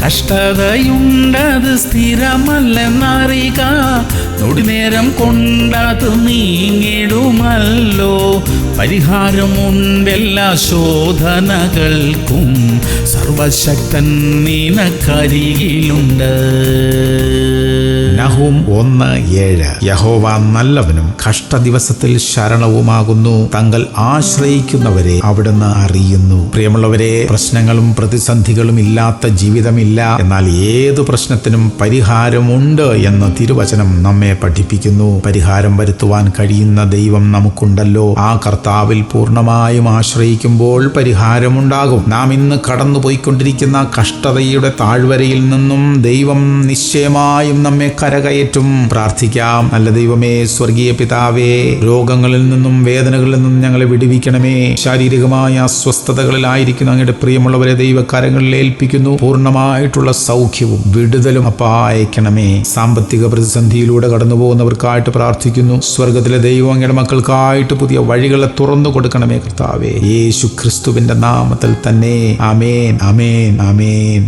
കഷ്ടതയുണ്ടത് സ്ഥിരമല്ലെന്നറിക, നൊടിനേരം കൊണ്ടത് നീങ്ങിടുമല്ലോ. പരിഹാരമുണ്ടെല്ലാ ശോധനകൾക്കും, സർവശക്തൻ നിനക്കരികിലുണ്ട്. നഹൂം 1:7. യഹോവ നല്ലവനും കഷ്ടദിവസത്തിൽ ശരണവുമാകുന്നു, തങ്ങൾ ആശ്രയിക്കുന്നവരെ അവിടുന്ന് അറിയുന്നു. പ്രിയമുള്ളവരെ, പ്രശ്നങ്ങളും പ്രതിസന്ധികളും ഇല്ലാത്ത ജീവിതമില്ല. എന്നാൽ ഏതു പ്രശ്നത്തിനും പരിഹാരമുണ്ട് എന്ന് തിരുവചനം നമ്മെ പഠിപ്പിക്കുന്നു. പരിഹാരം വരുത്തുവാൻ കഴിയുന്ന ദൈവം നമുക്കുണ്ടല്ലോ. ആ കർത്താവിൽ പൂർണ്ണമായും ആശ്രയിക്കുമ്പോൾ പരിഹാരമുണ്ടാകും. നാം ഇന്ന് കടന്നുപോയിക്കൊണ്ടിരിക്കുന്ന കഷ്ടതയുടെ താഴ്വരയിൽ നിന്നും ദൈവം നിശ്ചയമായും നമ്മെ കരകയറ്റും. പ്രാർത്ഥിക്കാം. നല്ല ദൈവമേ, സ്വർഗീയ പിതാവേ, രോഗങ്ങളിൽ നിന്നും വേദനകളിൽ നിന്നും ഞങ്ങളെ വിടുവിക്കണമേ. ശാരീരികമായ അസ്വസ്ഥതകളിലായിരിക്കുന്ന അങ്ങയുടെ പ്രിയമുള്ളവരെ ദൈവകരങ്ങളിൽ ഏൽപ്പിക്കുന്നു. പൂർണ്ണമായിട്ടുള്ള സൗഖ്യവും വിടുതലും അയക്കണമേ. സാമ്പത്തിക പ്രതിസന്ധിയിലൂടെ കടന്നു പോകുന്നവർക്കായിട്ട് പ്രാർത്ഥിക്കുന്നു. സ്വർഗത്തിലെ ദൈവം അങ്ങയുടെ മക്കൾക്കായിട്ട് പുതിയ വഴികളെ തുറന്നു കൊടുക്കണമേ കർത്താവേ. യേശു ക്രിസ്തുവിന്റെ നാമത്തിൽ തന്നെ. ആമേൻ, ആമേൻ, ആമേൻ.